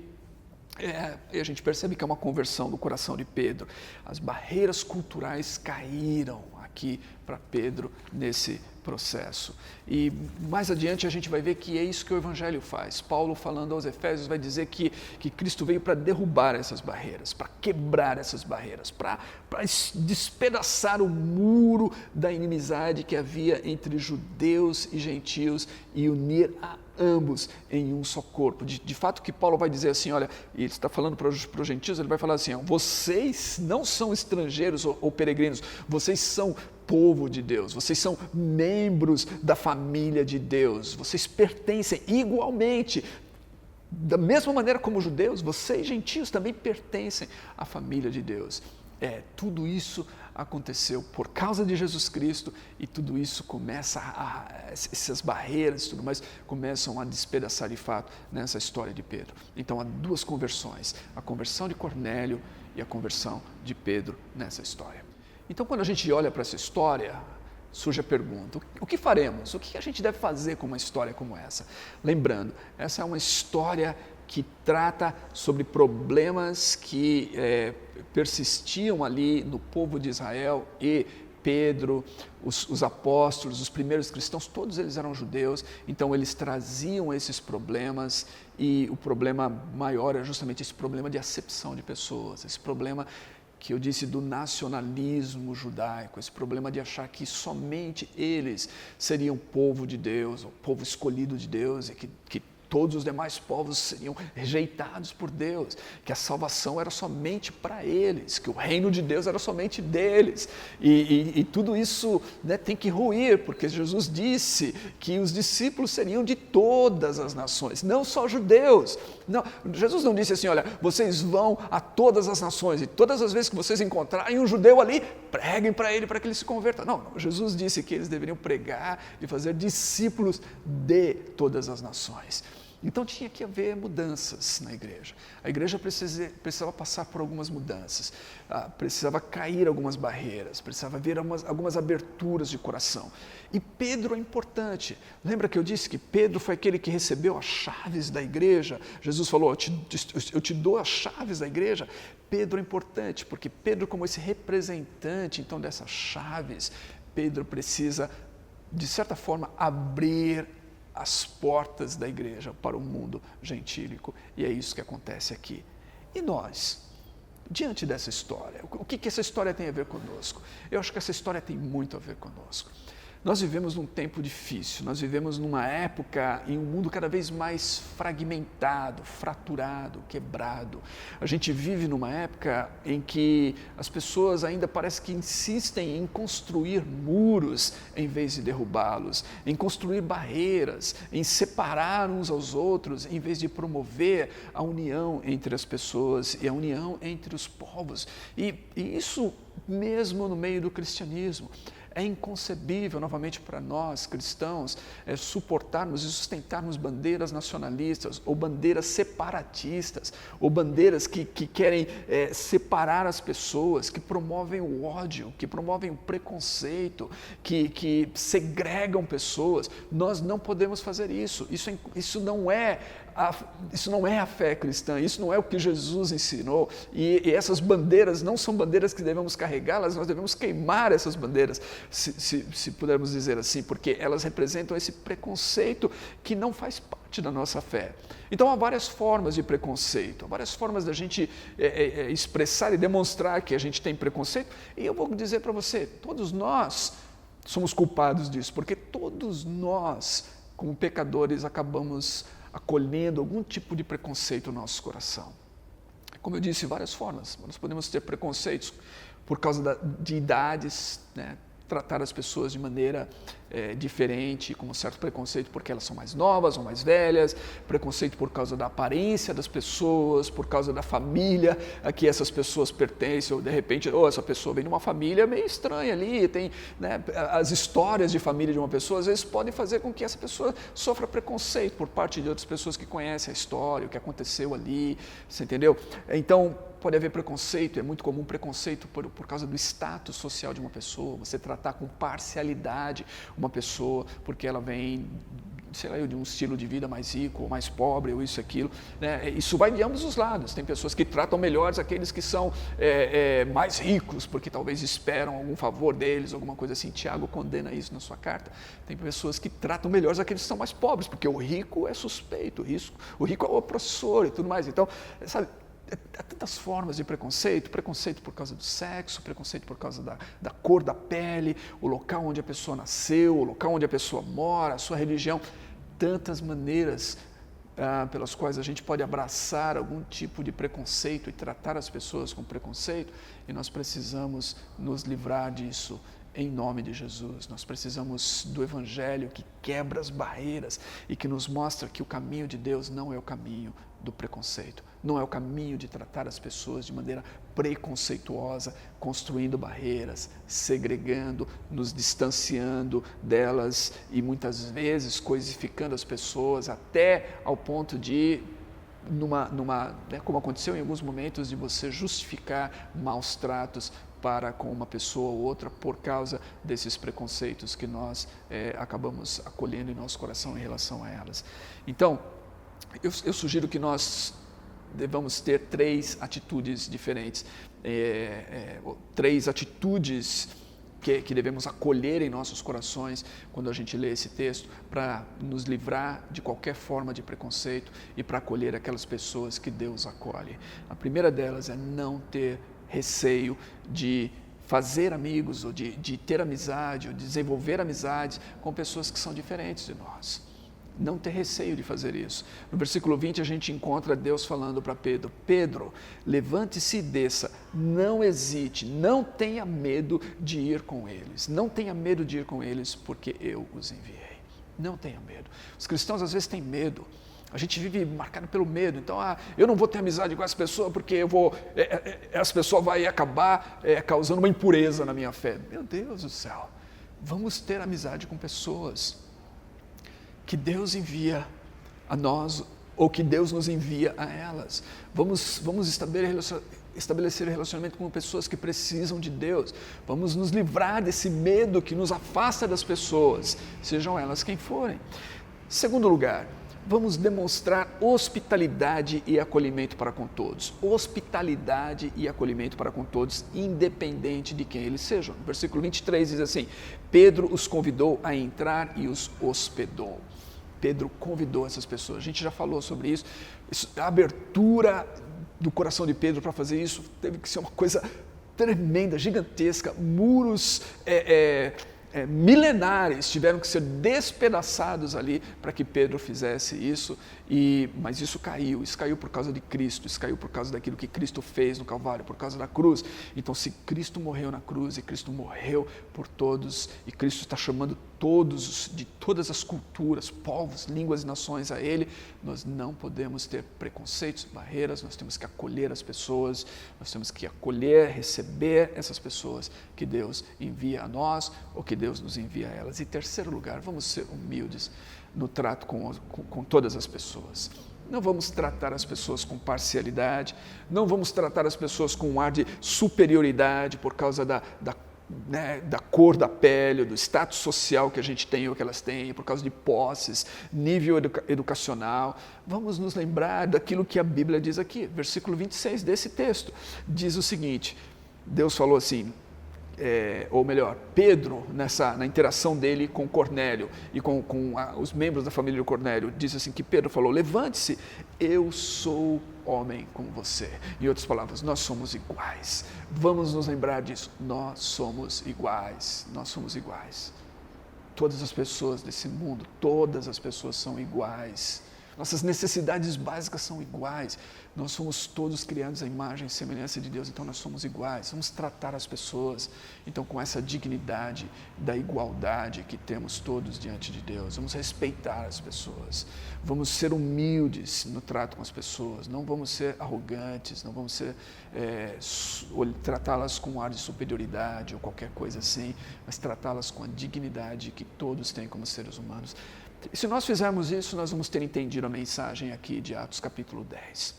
[SPEAKER 8] e a gente percebe que é uma conversão do coração de Pedro. As barreiras culturais caíram aqui para Pedro nesse processo. E mais adiante a gente vai ver que é isso que o Evangelho faz. Paulo, falando aos Efésios, vai dizer que Cristo veio para derrubar essas barreiras, para quebrar essas barreiras, para despedaçar o muro da inimizade que havia entre judeus e gentios e unir a ambos em um só corpo. De fato, que Paulo vai dizer assim, olha, e ele está falando para os gentios, ele vai falar assim: vocês não são estrangeiros ou peregrinos, vocês são povo de Deus, vocês são membros da família de Deus, vocês pertencem igualmente, da mesma maneira como judeus, vocês gentios também pertencem à família de Deus. Tudo isso aconteceu por causa de Jesus Cristo, e tudo isso começa essas barreiras e tudo mais começam a despedaçar de fato nessa história de Pedro. Então há duas conversões, a conversão de Cornélio e a conversão de Pedro nessa história. Então, quando a gente olha para essa história, surge a pergunta: o que faremos? O que a gente deve fazer com uma história como essa? Lembrando, essa é uma história que trata sobre problemas que persistiam ali no povo de Israel, e Pedro, os apóstolos, os primeiros cristãos, todos eles eram judeus, então eles traziam esses problemas, e o problema maior é justamente esse problema de acepção de pessoas, esse problema que eu disse do nacionalismo judaico, esse problema de achar que somente eles seriam o povo de Deus, o povo escolhido de Deus, e que todos os demais povos seriam rejeitados por Deus, que a salvação era somente para eles, que o reino de Deus era somente deles. E tudo isso, né, tem que ruir, porque Jesus disse que os discípulos seriam de todas as nações, não só judeus. Não, Jesus não disse assim, olha, vocês vão a todas as nações e todas as vezes que vocês encontrarem um judeu ali, preguem para ele para que ele se converta. Não, Jesus disse que eles deveriam pregar e fazer discípulos de todas as nações. Então tinha que haver mudanças na igreja. A igreja precisava passar por algumas mudanças, precisava cair algumas barreiras, precisava haver algumas aberturas de coração. E Pedro é importante. Lembra que eu disse que Pedro foi aquele que recebeu as chaves da igreja? Jesus falou, eu te dou as chaves da igreja. Pedro é importante, porque Pedro, como esse representante então dessas chaves, Pedro precisa, de certa forma, abrir as portas da igreja para o mundo gentílico, e é isso que acontece aqui. E nós, diante dessa história, o que essa história tem a ver conosco? Eu acho que essa história tem muito a ver conosco. Nós vivemos num tempo difícil, nós vivemos numa época em um mundo cada vez mais fragmentado, fraturado, quebrado. A gente vive numa época em que as pessoas ainda parece que insistem em construir muros em vez de derrubá-los, em construir barreiras, em separar uns aos outros em vez de promover a união entre as pessoas e a união entre os povos. E isso mesmo no meio do cristianismo. É inconcebível, novamente, para nós, cristãos, suportarmos e sustentarmos bandeiras nacionalistas, ou bandeiras separatistas, ou bandeiras que querem separar as pessoas, que promovem o ódio, que promovem o preconceito, que segregam pessoas. Nós não podemos fazer isso. Isso não é a fé cristã, isso não é o que Jesus ensinou, e essas bandeiras não são bandeiras que devemos carregá-las, nós devemos queimar essas bandeiras, se pudermos dizer assim, porque elas representam esse preconceito que não faz parte da nossa fé. Então há várias formas de preconceito, há várias formas da gente expressar e demonstrar que a gente tem preconceito, e eu vou dizer para você, todos nós somos culpados disso, porque todos nós, como pecadores, acabamos acolhendo algum tipo de preconceito no nosso coração. Como eu disse, várias formas. Nós podemos ter preconceitos por causa de idades, né? Tratar as pessoas de maneira diferente, com um certo preconceito porque elas são mais novas ou mais velhas, preconceito por causa da aparência das pessoas, por causa da família a que essas pessoas pertencem, ou de repente, essa pessoa vem de uma família meio estranha ali, tem, né, as histórias de família de uma pessoa às vezes podem fazer com que essa pessoa sofra preconceito por parte de outras pessoas que conhecem a história, o que aconteceu ali, você entendeu? Então, pode haver preconceito, é muito comum preconceito por causa do status social de uma pessoa, você tratar com parcialidade uma pessoa porque ela vem, sei lá, de um estilo de vida mais rico ou mais pobre, ou isso e aquilo, né? Isso vai de ambos os lados. Tem pessoas que tratam melhores aqueles que são mais ricos, porque talvez esperam algum favor deles, alguma coisa assim. Tiago condena isso na sua carta. Tem pessoas que tratam melhores aqueles que são mais pobres, porque o rico é suspeito, o rico é o opressor e tudo mais. Então, sabe, há tantas formas de preconceito por causa do sexo, preconceito por causa da cor da pele, o local onde a pessoa nasceu, o local onde a pessoa mora, a sua religião, tantas maneiras pelas quais a gente pode abraçar algum tipo de preconceito e tratar as pessoas com preconceito, e nós precisamos nos livrar disso. Em nome de Jesus, nós precisamos do Evangelho que quebra as barreiras e que nos mostra que o caminho de Deus não é o caminho do preconceito, não é o caminho de tratar as pessoas de maneira preconceituosa, construindo barreiras, segregando, nos distanciando delas e muitas vezes coisificando as pessoas até ao ponto de né, como aconteceu em alguns momentos, de você justificar maus tratos para com uma pessoa ou outra por causa desses preconceitos que nós acabamos acolhendo em nosso coração em relação a elas. Então, eu sugiro que nós devamos ter 3 atitudes diferentes, 3 atitudes que devemos acolher em nossos corações quando a gente lê esse texto, para nos livrar de qualquer forma de preconceito e para acolher aquelas pessoas que Deus acolhe. A primeira delas é não ter receio de fazer amigos, ou de ter amizade, ou de desenvolver amizades com pessoas que são diferentes de nós. Não ter receio de fazer isso. No versículo 20 a gente encontra Deus falando para Pedro: Pedro, levante-se e desça, não hesite, não tenha medo de ir com eles. Não tenha medo de ir com eles, porque eu os enviei. Não tenha medo. Os cristãos às vezes têm medo. A gente vive marcado pelo medo. Então, eu não vou ter amizade com essa pessoa porque essa pessoa vai acabar causando uma impureza na minha fé. Meu Deus do céu. Vamos ter amizade com pessoas que Deus envia a nós ou que Deus nos envia a elas. Vamos estabelecer relacionamento com pessoas que precisam de Deus. Vamos nos livrar desse medo que nos afasta das pessoas, sejam elas quem forem. Segundo lugar, vamos demonstrar hospitalidade e acolhimento para com todos. Hospitalidade e acolhimento para com todos, independente de quem eles sejam. No versículo 23 diz assim: Pedro os convidou a entrar e os hospedou. Pedro convidou essas pessoas. A gente já falou sobre isso. A abertura do coração de Pedro para fazer isso teve que ser uma coisa tremenda, gigantesca. Muros milenares tiveram que ser despedaçados ali para que Pedro fizesse isso, mas isso caiu por causa de Cristo, isso caiu por causa daquilo que Cristo fez no Calvário, por causa da cruz. Então, se Cristo morreu na cruz e Cristo morreu por todos, e Cristo está chamando todos, de todas as culturas, povos, línguas e nações a Ele, nós não podemos ter preconceitos, barreiras, nós temos que acolher as pessoas, nós temos que acolher, receber essas pessoas que Deus envia a nós, ou que Deus nos envia a elas. E terceiro lugar, vamos ser humildes no trato com todas as pessoas. Não vamos tratar as pessoas com parcialidade, não vamos tratar as pessoas com um ar de superioridade por causa da cor da pele, do status social que a gente tem ou que elas têm, por causa de posses, nível educacional. Vamos nos lembrar daquilo que a Bíblia diz aqui. Versículo 26 desse texto diz o seguinte: Deus falou assim, ou melhor, Pedro, na interação dele com Cornélio e com os membros da família de Cornélio, diz assim que Pedro falou: levante-se, eu sou homem como você. Em outras palavras, nós somos iguais. Vamos nos lembrar disso. Nós somos iguais. Nós somos iguais. Todas as pessoas desse mundo, todas as pessoas são iguais. Nossas necessidades básicas são iguais. Nós somos todos criados à imagem e semelhança de Deus, então nós somos iguais. Vamos tratar as pessoas, então, com essa dignidade da igualdade que temos todos diante de Deus. Vamos respeitar as pessoas. Vamos ser humildes no trato com as pessoas. Não vamos ser arrogantes, não vamos tratá-las com um ar de superioridade ou qualquer coisa assim, mas tratá-las com a dignidade que todos têm como seres humanos. E se nós fizermos isso, nós vamos ter entendido a mensagem aqui de Atos capítulo 10.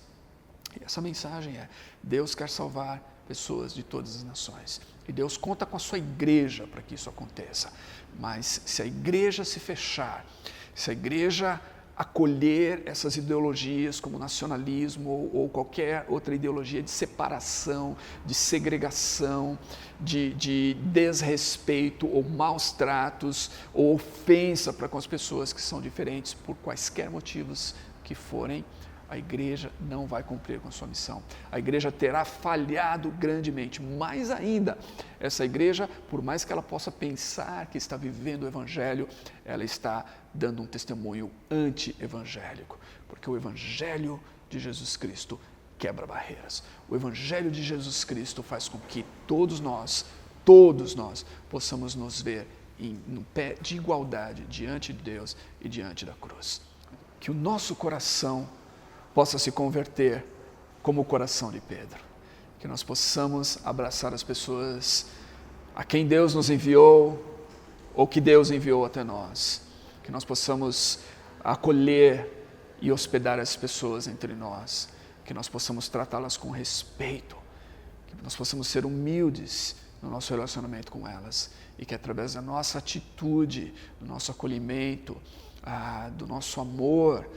[SPEAKER 8] E essa mensagem é: Deus quer salvar pessoas de todas as nações. E Deus conta com a sua igreja para que isso aconteça. Mas se a igreja se fechar, se a igreja acolher essas ideologias como nacionalismo ou qualquer outra ideologia de separação, de segregação, de desrespeito ou maus tratos ou ofensa para com as pessoas que são diferentes por quaisquer motivos que forem, a igreja não vai cumprir com a sua missão. A igreja terá falhado grandemente. Mais ainda, essa igreja, por mais que ela possa pensar que está vivendo o evangelho, ela está dando um testemunho anti-evangélico, porque o evangelho de Jesus Cristo quebra barreiras. O evangelho de Jesus Cristo faz com que todos nós possamos nos ver no pé de igualdade diante de Deus e diante da cruz. Que o nosso coração possa se converter como o coração de Pedro. Que nós possamos abraçar as pessoas a quem Deus nos enviou ou que Deus enviou até nós. Que nós possamos acolher e hospedar as pessoas entre nós. Que nós possamos tratá-las com respeito. Que nós possamos ser humildes no nosso relacionamento com elas. E que através da nossa atitude, do nosso acolhimento, do nosso amor,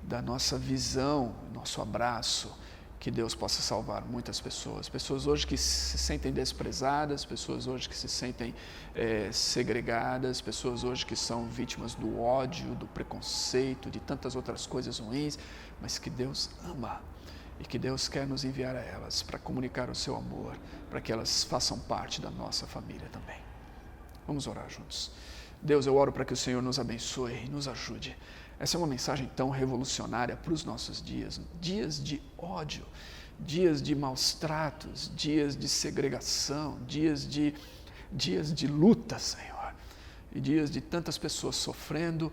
[SPEAKER 8] da nossa visão, nosso abraço, que Deus possa salvar muitas pessoas. Pessoas hoje que se sentem desprezadas, pessoas hoje que se sentem segregadas, pessoas hoje que são vítimas do ódio, do preconceito, de tantas outras coisas ruins, mas que Deus ama e que Deus quer nos enviar a elas para comunicar o seu amor, para que elas façam parte da nossa família também. Vamos orar juntos. Deus, eu oro para que o Senhor nos abençoe e nos ajude. Essa é uma mensagem tão revolucionária para os nossos dias, dias de ódio, dias de maus tratos, dias de segregação, dias de luta, Senhor, e dias de tantas pessoas sofrendo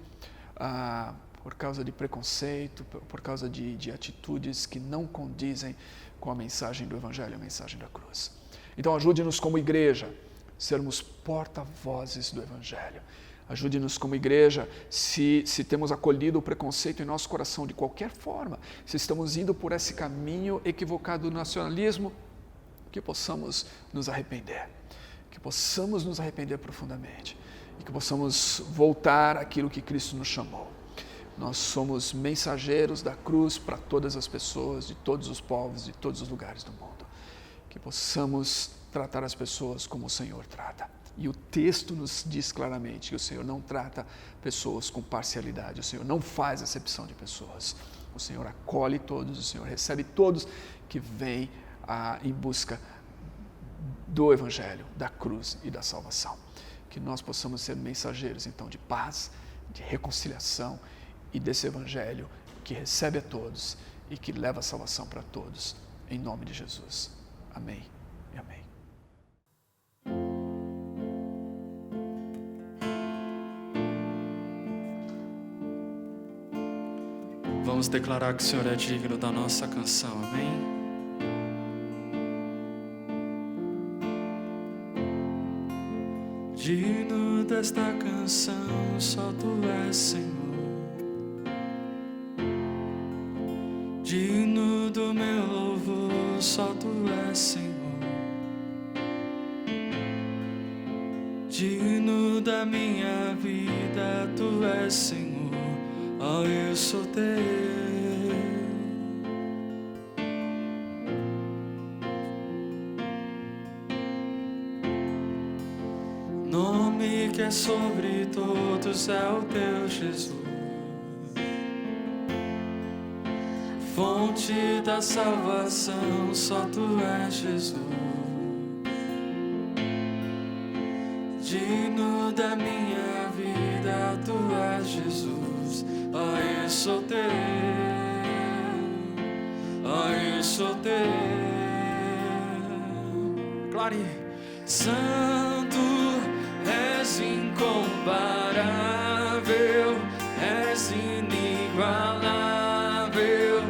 [SPEAKER 8] por causa de preconceito, por causa de atitudes que não condizem com a mensagem do Evangelho, a mensagem da cruz. Então ajude-nos como igreja, sermos porta-vozes do Evangelho. Ajude-nos como igreja, se temos acolhido o preconceito em nosso coração de qualquer forma, se estamos indo por esse caminho equivocado do nacionalismo, que possamos nos arrepender, profundamente e que possamos voltar àquilo que Cristo nos chamou. Nós somos mensageiros da cruz para todas as pessoas, de todos os povos, de todos os lugares do mundo. Que possamos tratar as pessoas como o Senhor trata. E o texto nos diz claramente que o Senhor não trata pessoas com parcialidade, o Senhor não faz acepção de pessoas. O Senhor acolhe todos, o Senhor recebe todos que vêm em busca do Evangelho, da cruz e da salvação. Que nós possamos ser mensageiros, então, de paz, de reconciliação e desse Evangelho que recebe a todos e que leva a salvação para todos. Em nome de Jesus. Amém e amém.
[SPEAKER 7] Vamos declarar que o Senhor é digno da nossa canção, amém? Digno desta canção, só Tu és, Senhor. Digno do meu louvor, só Tu és, Senhor. Digno da minha vida, Tu és, Senhor. Oh, eu sou Teu. Nome que é sobre todos é o Teu Jesus. Fonte da salvação, só Tu és, Jesus. Digno da minha vida, Tu és, Jesus. Oh, eu sou Teu. Oh, eu sou Teu. Glória. Santo, és incomparável, és inigualável.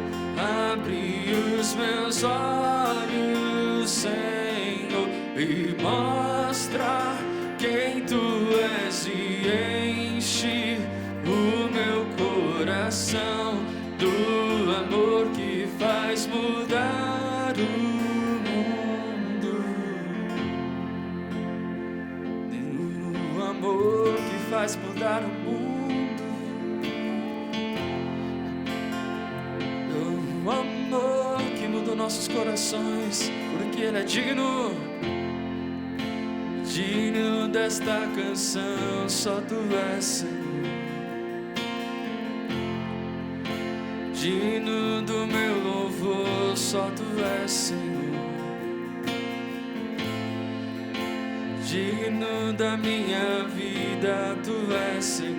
[SPEAKER 7] Abre os meus olhos, Senhor, e mostra quem Tu és e enche o meu coração do amor que faz mudar o mundo. O amor que faz mudar o mundo. O amor que mudou nossos corações, porque Ele é digno. Digno desta canção, só Tu és, Senhor. Digno do meu louvor, só Tu és, Senhor. Digno da minha vida, Tu és, Senhor.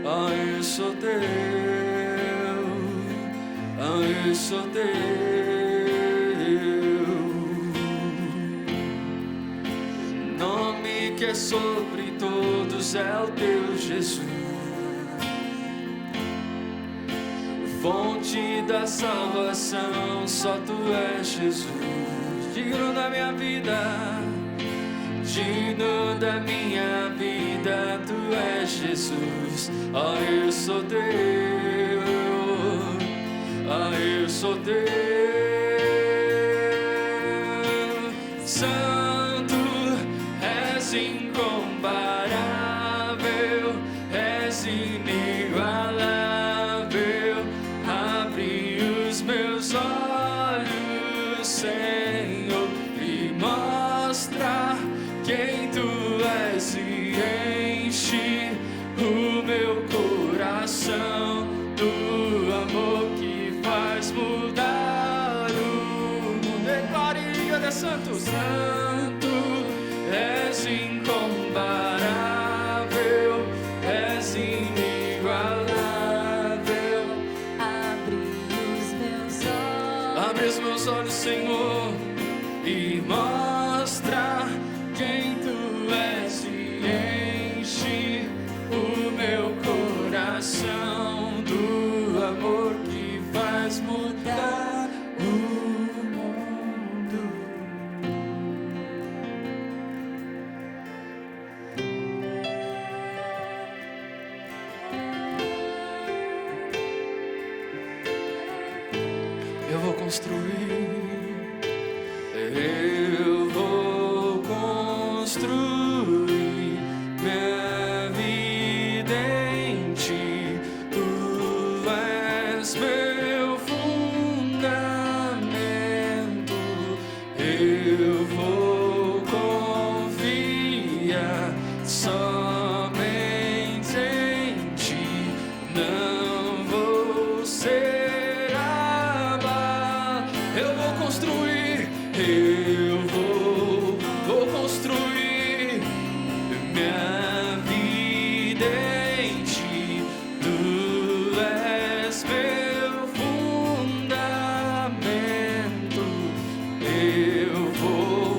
[SPEAKER 7] Oh, eu sou Teu. Oh, eu sou Teu. Nome que é sobre todos é o Teu Jesus. Fonte da salvação, só Tu és, Jesus. Digno da minha vida, digno da minha vida, Tu és, Jesus. Oh, eu sou Teu. Oh, eu sou Teu. Santo, és incomparável, és inigualável. Abre os meus olhos, Senhor, e mostra quem Tu és e enche o meu coração do amor que faz mudar é santo. Santo, és incomparável, és inigualável. Abre os meus olhos, Senhor, e mostra quem tu és e enche o meu coração do amor que faz mudar o mundo. Eu vou construir, eu vou construir minha vida em ti. Tu és meu fundamento. Eu vou confiar somente em ti. Não vou ser abalado. Eu vou construir, eu vou construir minha vida em ti. Tu és meu fundamento. Eu vou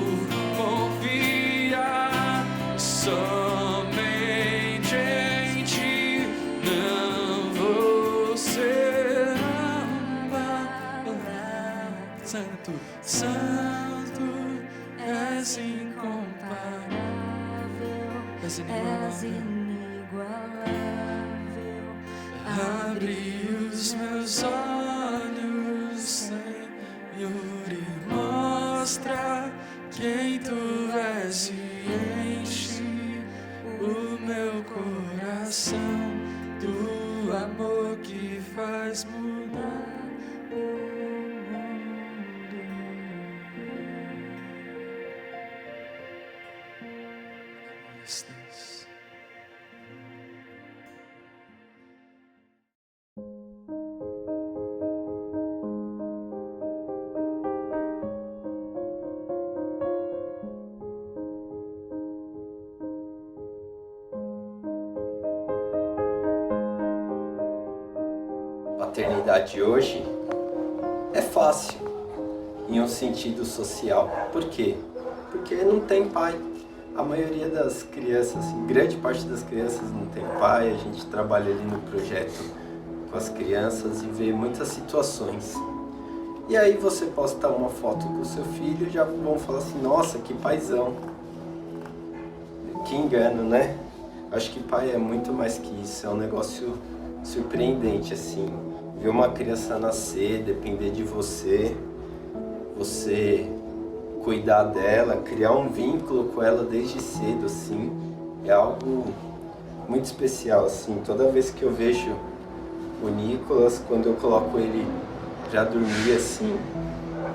[SPEAKER 7] confiar somente em ti. Não vou ser abalado. Santo, santo, és incomparável, és inigualável. Abre os meus olhos, Senhor, e mostra quem tu és e enche o meu coração do amor que faz mudar o mundo. Yes, this.
[SPEAKER 9] Paternidade hoje é fácil em um sentido social. Por quê? Porque não tem pai. A maioria das crianças, assim, grande parte das crianças não tem pai. A gente trabalha ali no projeto com as crianças e vê muitas situações. E aí você postar uma foto com o seu filho, já vão falar assim, nossa, que paizão. Que engano, né? Acho que pai é muito mais que isso, é um negócio surpreendente, assim. Ver uma criança nascer, depender de você, você cuidar dela, criar um vínculo com ela desde cedo, assim, é algo muito especial, assim. Toda vez que eu vejo o Nicolas, quando eu coloco ele pra dormir, assim,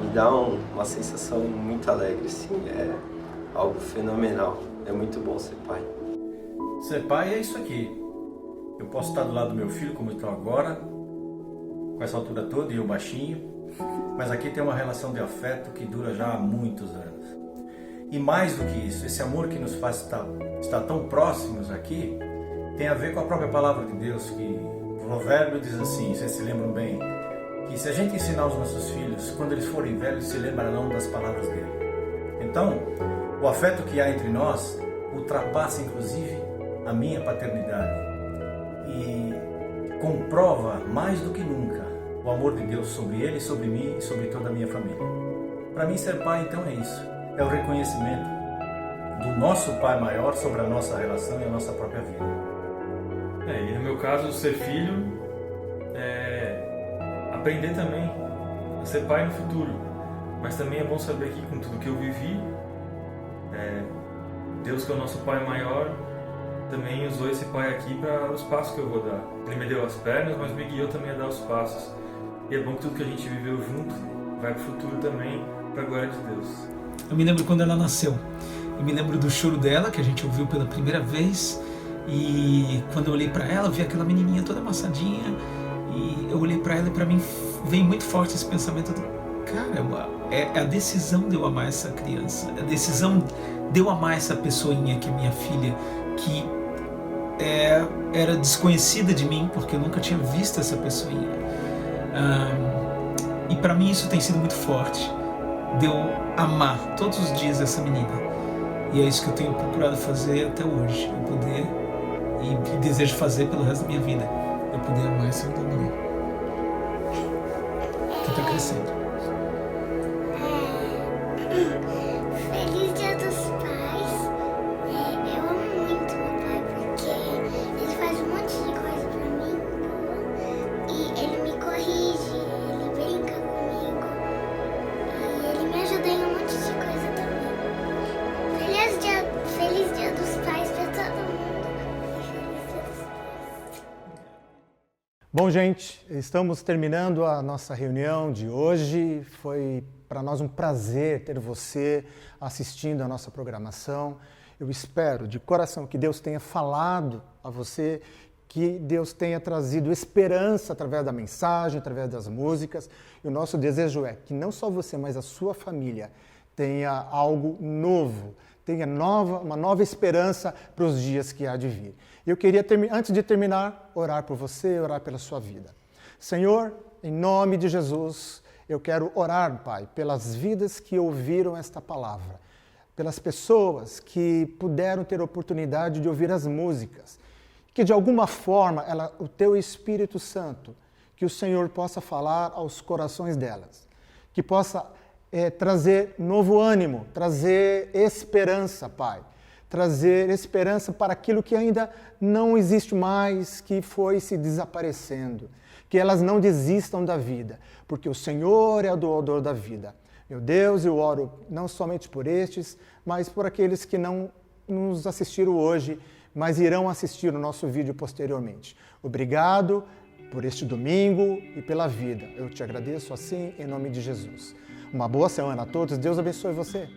[SPEAKER 9] me dá uma sensação muito alegre, assim, é algo fenomenal. É muito bom ser pai.
[SPEAKER 10] Ser pai é isso aqui. Eu posso estar do lado do meu filho, como eu estou agora, com essa altura toda e eu baixinho, mas aqui tem uma relação de afeto que dura já há muitos anos. E mais do que isso, esse amor que nos faz estar tão próximos aqui, tem a ver com a própria palavra de Deus, que o provérbio diz assim, vocês se lembram bem, que se a gente ensinar os nossos filhos, quando eles forem velhos, se lembrarão das palavras dele. Então, o afeto que há entre nós ultrapassa, inclusive, a minha paternidade e comprova mais do que nunca o amor de Deus sobre ele, sobre mim e sobre toda a minha família. Para mim, ser pai, então, é isso. É o reconhecimento do nosso pai maior sobre a nossa relação e a nossa própria vida.
[SPEAKER 11] E no meu caso, ser filho é aprender também a ser pai no futuro. Mas também é bom saber que com tudo que eu vivi, Deus, que é o nosso pai maior, também usou esse pai aqui para os passos que eu vou dar. Ele me deu as pernas, mas me guiou também a dar os passos. E é bom que tudo que a gente viveu junto vai para o futuro também, para a glória de Deus.
[SPEAKER 12] Eu me lembro quando ela nasceu. Eu me lembro do choro dela, que a gente ouviu pela primeira vez. E quando eu olhei para ela, vi aquela menininha toda amassadinha. E eu olhei para ela e para mim veio muito forte esse pensamento do cara, é a decisão de eu amar essa criança, a decisão de eu amar essa pessoinha que é minha filha, que era desconhecida de mim, porque eu nunca tinha visto essa pessoinha. E para mim isso tem sido muito forte, de eu amar todos os dias essa menina. E é isso que eu tenho procurado fazer até hoje, eu poder, e desejo fazer pelo resto da minha vida, eu poder amar essa menina que está crescendo.
[SPEAKER 13] Feliz Dia dos Pais. Eu amo muito meu pai porque ele faz um monte de coisa pra mim e ele me corrige, ele brinca comigo e ele me ajuda em um monte de coisa também. Feliz Dia dos Pais pra todo mundo. Feliz Dia dos Pais.
[SPEAKER 5] Bom, gente, estamos terminando a nossa reunião de hoje. Foi para nós um prazer ter você assistindo a nossa programação. Eu espero de coração que Deus tenha falado a você, que Deus tenha trazido esperança através da mensagem, através das músicas. E o nosso desejo é que não só você, mas a sua família tenha algo novo, tenha uma nova esperança para os dias que há de vir. Eu queria, antes de terminar, orar por você, orar pela sua vida. Senhor, em nome de Jesus, eu quero orar, Pai, pelas vidas que ouviram esta palavra, pelas pessoas que puderam ter a oportunidade de ouvir as músicas, que de alguma forma o Teu Espírito Santo, que o Senhor possa falar aos corações delas, que possa trazer novo ânimo, trazer esperança, Pai, trazer esperança para aquilo que ainda não existe mais, que foi se desaparecendo. Que elas não desistam da vida, porque o Senhor é o doador da vida. Meu Deus, eu oro não somente por estes, mas por aqueles que não nos assistiram hoje, mas irão assistir o nosso vídeo posteriormente. Obrigado por este domingo e pela vida. Eu te agradeço assim, em nome de Jesus. Uma boa semana a todos. Deus abençoe você.